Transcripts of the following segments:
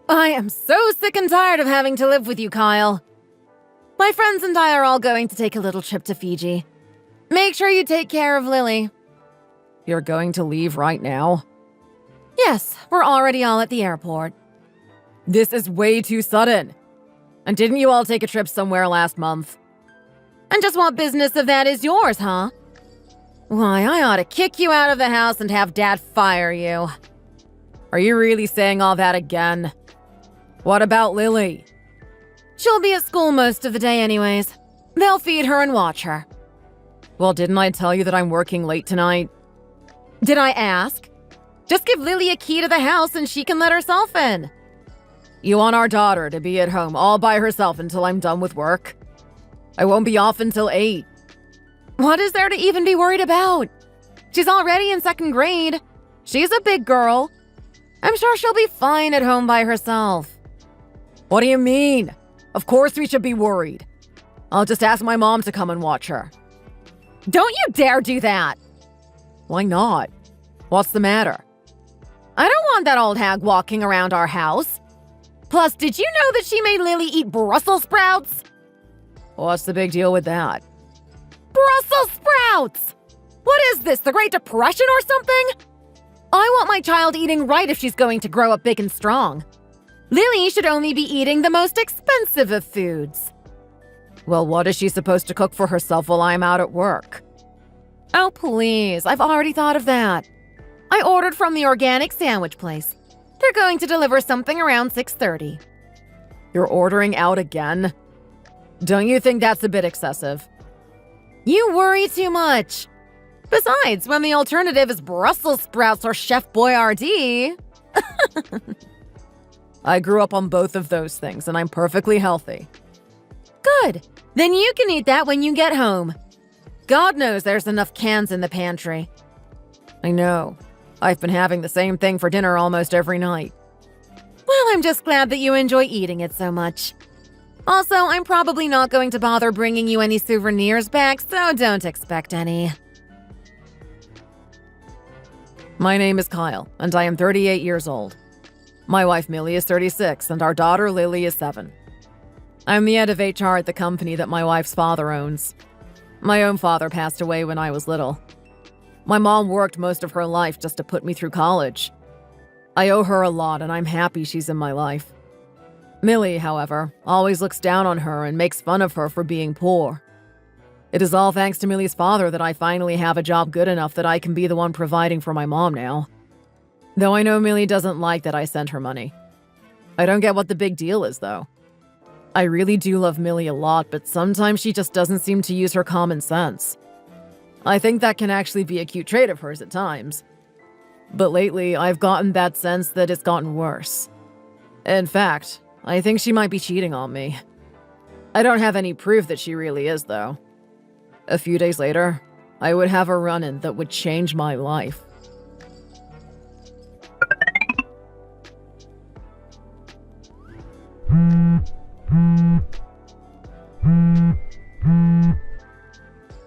I am so sick and tired of having to live with you, Kyle. My friends and I are all going to take a little trip to Fiji. Make sure you take care of Lily. You're going to leave right now? Yes, we're already all at the airport. This is way too sudden. And didn't you all take a trip somewhere last month? And just what business of that is yours, huh? Why, I ought to kick you out of the house and have Dad fire you. Are you really saying all that again? What about Lily? She'll be at school most of the day anyways. They'll feed her and watch her. Well, didn't I tell you that I'm working late tonight? Did I ask? Just give Lily a key to the house and she can let herself in. You want our daughter to be at home all by herself until I'm done with work? I won't be off until 8. What is there to even be worried about? She's already in 2nd grade. She's a big girl. I'm sure she'll be fine at home by herself. What do you mean? Of course we should be worried. I'll just ask my mom to come and watch her. Don't you dare do that! Why not? What's the matter? I don't want that old hag walking around our house. Plus, did you know that she made Lily eat Brussels sprouts? What's the big deal with that? Brussels sprouts! What is this, the Great Depression or something? I want my child eating right if she's going to grow up big and strong. Lily should only be eating the most expensive of foods. Well, what is she supposed to cook for herself while I'm out at work? Oh, please, I've already thought of that. I ordered from the organic sandwich place. They're going to deliver something around 6:30. You're ordering out again? Don't you think that's a bit excessive? You worry too much. Besides, when the alternative is Brussels sprouts or Chef Boyardee. I grew up on both of those things, and I'm perfectly healthy. Good. Then you can eat that when you get home. God knows there's enough cans in the pantry. I know. I've been having the same thing for dinner almost every night. Well, I'm just glad that you enjoy eating it so much. Also, I'm probably not going to bother bringing you any souvenirs back, so don't expect any. My name is Kyle, and I am 38 years old. My wife Millie is 36, and our daughter Lily is 7. I'm the head of HR at the company that my wife's father owns. My own father passed away when I was little. My mom worked most of her life just to put me through college. I owe her a lot, and I'm happy she's in my life. Millie, however, always looks down on her and makes fun of her for being poor. It is all thanks to Millie's father that I finally have a job good enough that I can be the one providing for my mom now. Though I know Millie doesn't like that I sent her money. I don't get what the big deal is, though. I really do love Millie a lot, but sometimes she just doesn't seem to use her common sense. I think that can actually be a cute trait of hers at times. But lately, I've gotten that sense that it's gotten worse. In fact, I think she might be cheating on me. I don't have any proof that she really is, though. A few days later, I would have a run-in that would change my life.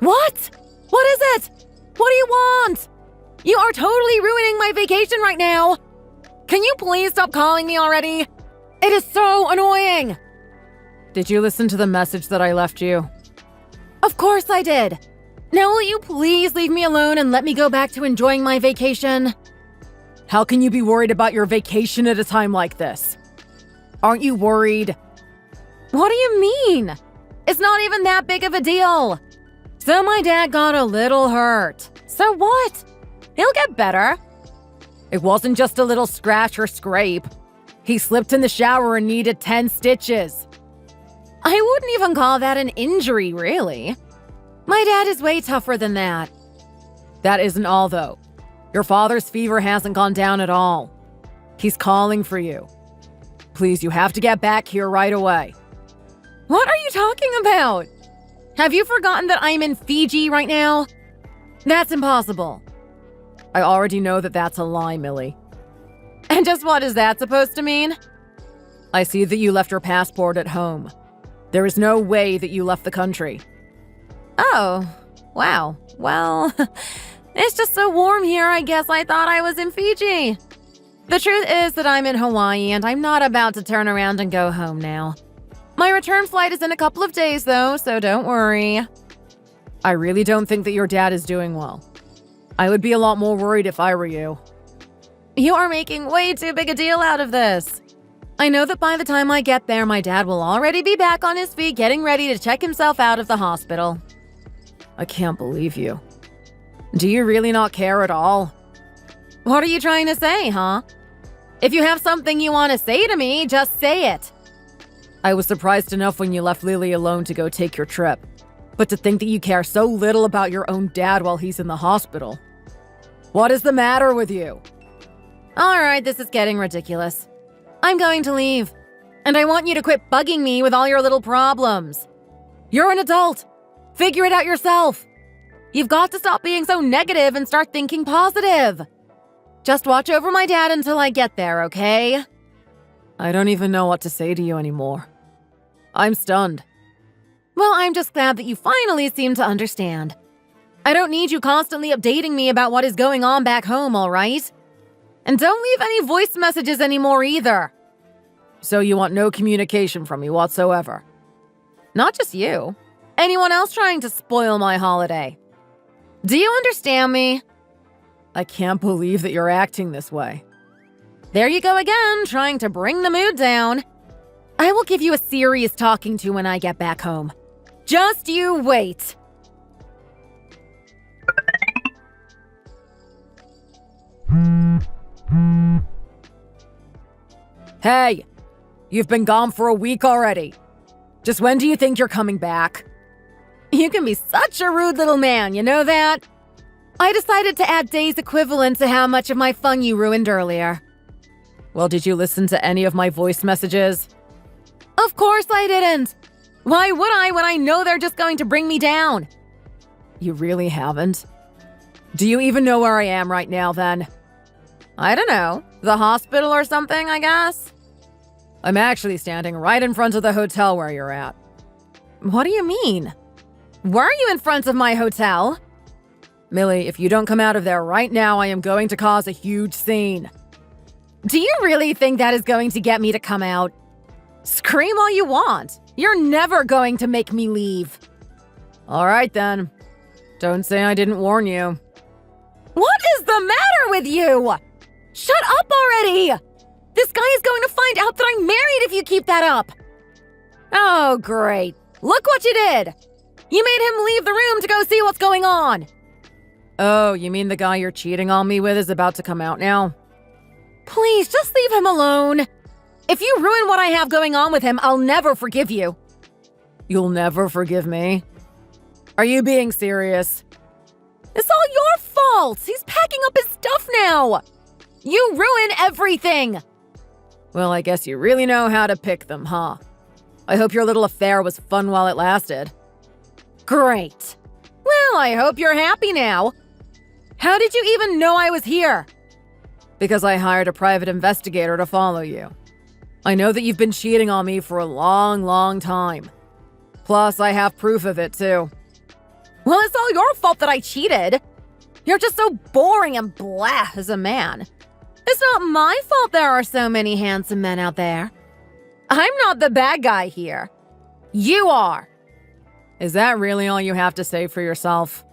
What? What is it? What do you want? You are totally ruining my vacation right now. Can you please stop calling me already? It is so annoying. Did you listen to the message that I left you? Of course I did. Now will you please leave me alone and let me go back to enjoying my vacation? How can you be worried about your vacation at a time like this? Aren't you worried? What do you mean? It's not even that big of a deal. So my dad got a little hurt. So what? He'll get better. It wasn't just a little scratch or scrape. He slipped in the shower and needed 10 stitches. I wouldn't even call that an injury, really. My dad is way tougher than that. That isn't all, though. Your father's fever hasn't gone down at all. He's calling for you. Please, you have to get back here right away. What are you talking about? Have you forgotten that I'm in Fiji right now? That's impossible. I already know that that's a lie, Millie. And just what is that supposed to mean? I see that you left your passport at home. There is no way that you left the country. Oh, wow. Well, it's just so warm here, I guess I thought I was in Fiji. The truth is that I'm in Hawaii and I'm not about to turn around and go home now. My return flight is in a couple of days though, so don't worry. I really don't think that your dad is doing well. I would be a lot more worried if I were you. You are making way too big a deal out of this. I know that by the time I get there, my dad will already be back on his feet getting ready to check himself out of the hospital. I can't believe you. Do you really not care at all? What are you trying to say, huh? If you have something you want to say to me, just say it. I was surprised enough when you left Lily alone to go take your trip. But to think that you care so little about your own dad while he's in the hospital. What is the matter with you? All right, this is getting ridiculous. I'm going to leave. And I want you to quit bugging me with all your little problems. You're an adult. Figure it out yourself. You've got to stop being so negative and start thinking positive. Just watch over my dad until I get there, okay? I don't even know what to say to you anymore. I'm stunned. Well, I'm just glad that you finally seem to understand. I don't need you constantly updating me about what is going on back home, all right? And don't leave any voice messages anymore either. So you want no communication from me whatsoever? Not just you. Anyone else trying to spoil my holiday. Do you understand me? I can't believe that you're acting this way. There you go again, trying to bring the mood down. I will give you a serious talking to when I get back home. Just you wait. Hey, you've been gone for a week already. Just when do you think you're coming back? You can be such a rude little man, you know that? I decided to add days equivalent to how much of my fun you ruined earlier. Well, did you listen to any of my voice messages? Of course I didn't. Why would I when I know they're just going to bring me down? You really haven't? Do you even know where I am right now, then? I don't know. The hospital or something, I guess? I'm actually standing right in front of the hotel where you're at. What do you mean? Were you in front of my hotel? Millie, if you don't come out of there right now, I am going to cause a huge scene. Do you really think that is going to get me to come out? Scream all you want. You're never going to make me leave. All right, then. Don't say I didn't warn you. What is the matter with you? Shut up already! This guy is going to find out that I'm married if you keep that up. Oh, great. Look what you did. You made him leave the room to go see what's going on. Oh, you mean the guy you're cheating on me with is about to come out now? Please, just leave him alone. If you ruin what I have going on with him, I'll never forgive you. You'll never forgive me? Are you being serious? It's all your fault. He's packing up his stuff now. You ruin everything. Well, I guess you really know how to pick them, huh? I hope your little affair was fun while it lasted. Great. Well, I hope you're happy now. How did you even know I was here? Because I hired a private investigator to follow you. I know that you've been cheating on me for a long, long time. Plus, I have proof of it, too. Well, it's all your fault that I cheated. You're just so boring and blah as a man. It's not my fault there are so many handsome men out there. I'm not the bad guy here. You are. Is that really all you have to say for yourself?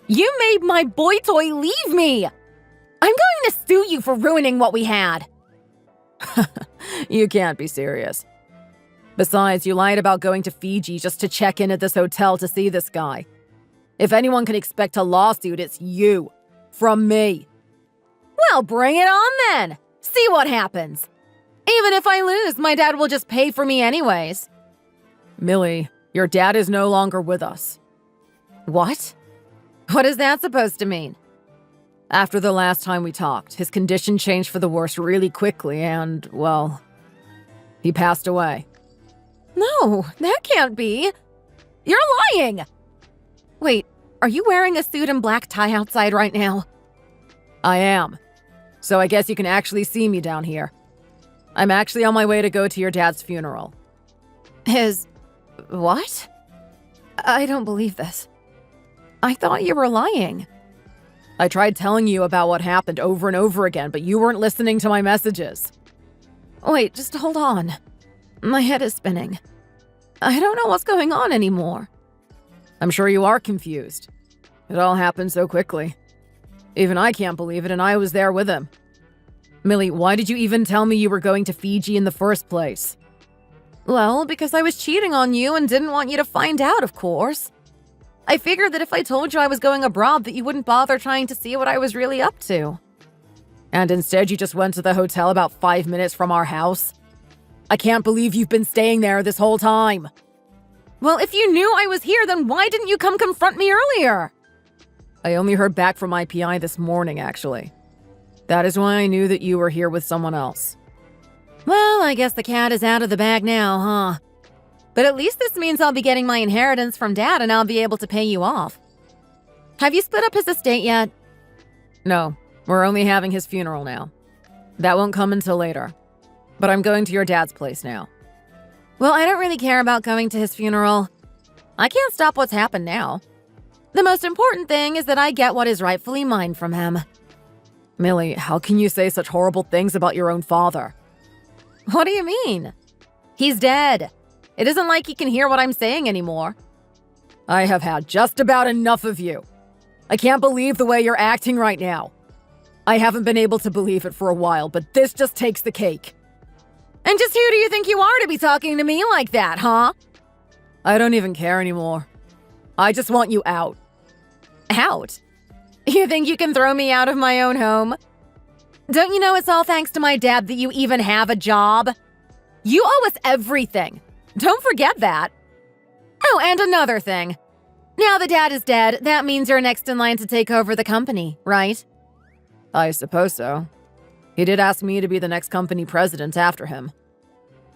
You made my boy toy leave me. I'm going to sue you for ruining what we had. You can't be serious. Besides, you lied about going to Fiji just to check in at this hotel to see this guy. If anyone can expect a lawsuit, it's you. From me. Well, bring it on then. See what happens. Even if I lose, my dad will just pay for me anyways. Millie, your dad is no longer with us. What? What is that supposed to mean? After the last time we talked, his condition changed for the worse really quickly and, well, he passed away. No, that can't be. You're lying. Wait, are you wearing a suit and black tie outside right now? I am. So I guess you can actually see me down here. I'm actually on my way to go to your dad's funeral. His... what? I don't believe this. I thought you were lying. I tried telling you about what happened over and over again, but you weren't listening to my messages. Wait, just hold on. My head is spinning. I don't know what's going on anymore. I'm sure you are confused. It all happened so quickly. Even I can't believe it, and I was there with him. Millie, why did you even tell me you were going to Fiji in the first place? Well, because I was cheating on you and didn't want you to find out, of course. I figured that if I told you I was going abroad that you wouldn't bother trying to see what I was really up to. And instead you just went to the hotel about 5 minutes from our house? I can't believe you've been staying there this whole time. Well, if you knew I was here, then why didn't you come confront me earlier? I only heard back from my PI this morning, actually. That is why I knew that you were here with someone else. Well, I guess the cat is out of the bag now, huh? But at least this means I'll be getting my inheritance from Dad and I'll be able to pay you off. Have you split up his estate yet? No, we're only having his funeral now. That won't come until later. But I'm going to your dad's place now. Well, I don't really care about going to his funeral. I can't stop what's happened now. The most important thing is that I get what is rightfully mine from him. Millie, how can you say such horrible things about your own father? What do you mean? He's dead. It isn't like he can hear what I'm saying anymore. I have had just about enough of you. I can't believe the way you're acting right now. I haven't been able to believe it for a while, but this just takes the cake. And just who do you think you are to be talking to me like that, huh? I don't even care anymore. I just want you out. Out? You think you can throw me out of my own home? Don't you know it's all thanks to my dad that you even have a job? You owe us everything. Don't forget that. Oh, and another thing. Now that Dad is dead, that means you're next in line to take over the company, right? I suppose so. He did ask me to be the next company president after him.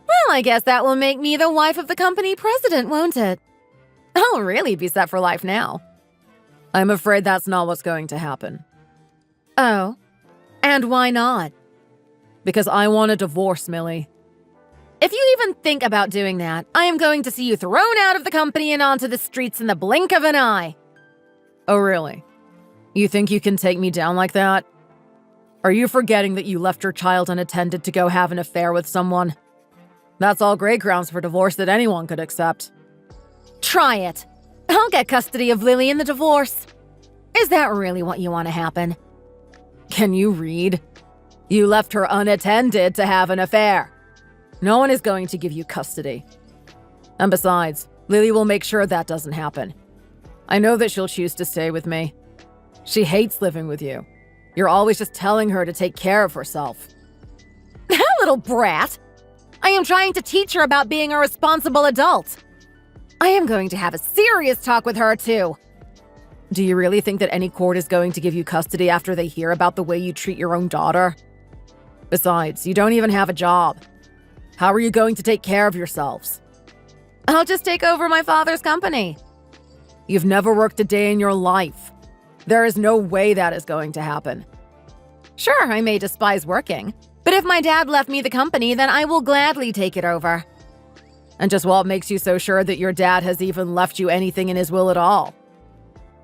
Well, I guess that will make me the wife of the company president, won't it? I'll really be set for life now. I'm afraid that's not what's going to happen. Oh? And why not? Because I want a divorce, Millie. If you even think about doing that, I am going to see you thrown out of the company and onto the streets in the blink of an eye. Oh, really? You think you can take me down like that? Are you forgetting that you left your child unattended to go have an affair with someone? That's all great grounds for divorce that anyone could accept. Try it. I'll get custody of Lily in the divorce. Is that really what you want to happen? Can you read? You left her unattended to have an affair. No one is going to give you custody. And besides, Lily will make sure that doesn't happen. I know that she'll choose to stay with me. She hates living with you. You're always just telling her to take care of herself. That little brat! I am trying to teach her about being a responsible adult. I am going to have a serious talk with her, too. Do you really think that any court is going to give you custody after they hear about the way you treat your own daughter? Besides, you don't even have a job. How are you going to take care of yourselves? I'll just take over my father's company. You've never worked a day in your life. There is no way that is going to happen. Sure, I may despise working, but if my dad left me the company, then I will gladly take it over. And just what makes you so sure that your dad has even left you anything in his will at all?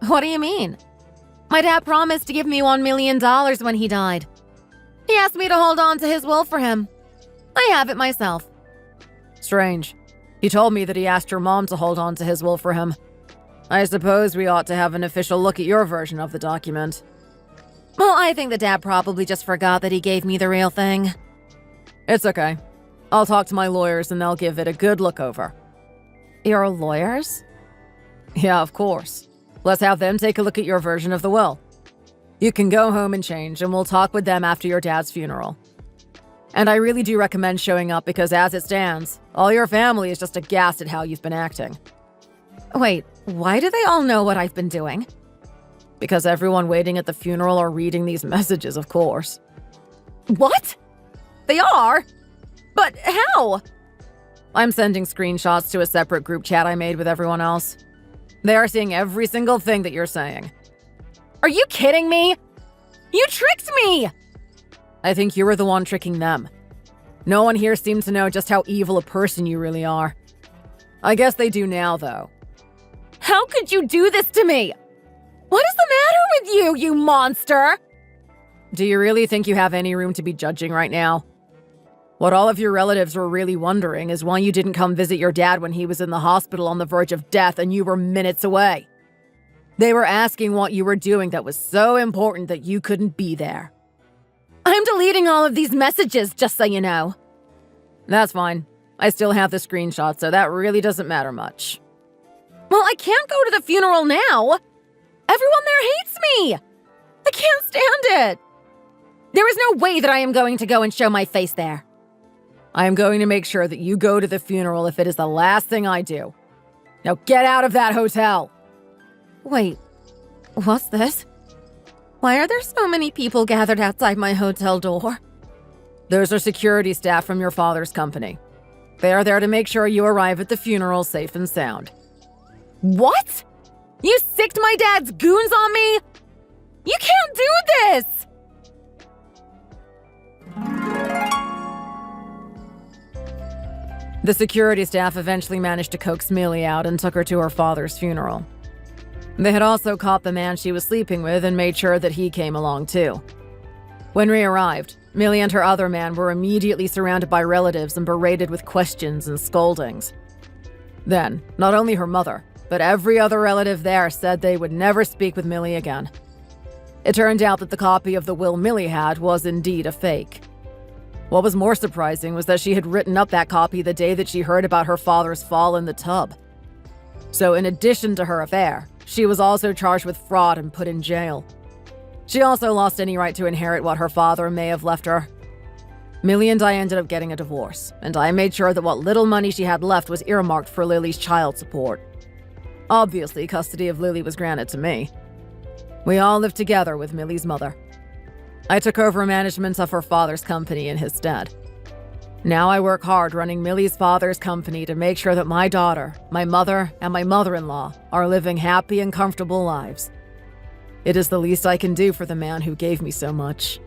What do you mean? My dad promised to give me $1 million when he died. He asked me to hold on to his will for him. I have it myself. Strange. He told me that he asked your mom to hold on to his will for him. I suppose we ought to have an official look at your version of the document. Well, I think that Dad probably just forgot that he gave me the real thing. It's okay. I'll talk to my lawyers and they'll give it a good look over. Your lawyers? Yeah, of course. Let's have them take a look at your version of the will. You can go home and change, and we'll talk with them after your dad's funeral. And I really do recommend showing up because as it stands, all your family is just aghast at how you've been acting. Wait, why do they all know what I've been doing? Because everyone waiting at the funeral are reading these messages, of course. What? They are? But how? I'm sending screenshots to a separate group chat I made with everyone else. They are seeing every single thing that you're saying. Are you kidding me? You tricked me! I think you were the one tricking them. No one here seems to know just how evil a person you really are. I guess they do now, though. How could you do this to me? What is the matter with you, you monster? Do you really think you have any room to be judging right now? What all of your relatives were really wondering is why you didn't come visit your dad when he was in the hospital on the verge of death and you were minutes away. They were asking what you were doing that was so important that you couldn't be there. I'm deleting all of these messages, just so you know. That's fine. I still have the screenshot, so that really doesn't matter much. Well, I can't go to the funeral now. Everyone there hates me. I can't stand it. There is no way that I am going to go and show my face there. I am going to make sure that you go to the funeral if it is the last thing I do. Now get out of that hotel! Wait, what's this? Why are there so many people gathered outside my hotel door? Those are security staff from your father's company. They are there to make sure you arrive at the funeral safe and sound. What? You sicked my dad's goons on me? You can't do this! The security staff eventually managed to coax Millie out and took her to her father's funeral. They had also caught the man she was sleeping with and made sure that he came along too. When we arrived, Millie and her other man were immediately surrounded by relatives and berated with questions and scoldings. Then, not only her mother, but every other relative there said they would never speak with Millie again. It turned out that the copy of the will Millie had was indeed a fake. What was more surprising was that she had written up that copy the day that she heard about her father's fall in the tub. So in addition to her affair, she was also charged with fraud and put in jail. She also lost any right to inherit what her father may have left her. Millie and I ended up getting a divorce, and I made sure that what little money she had left was earmarked for Lily's child support. Obviously, custody of Lily was granted to me. We all lived together with Millie's mother. I took over management of her father's company in his stead. Now I work hard running Millie's father's company to make sure that my daughter, my mother, and my mother-in-law are living happy and comfortable lives. It is the least I can do for the man who gave me so much.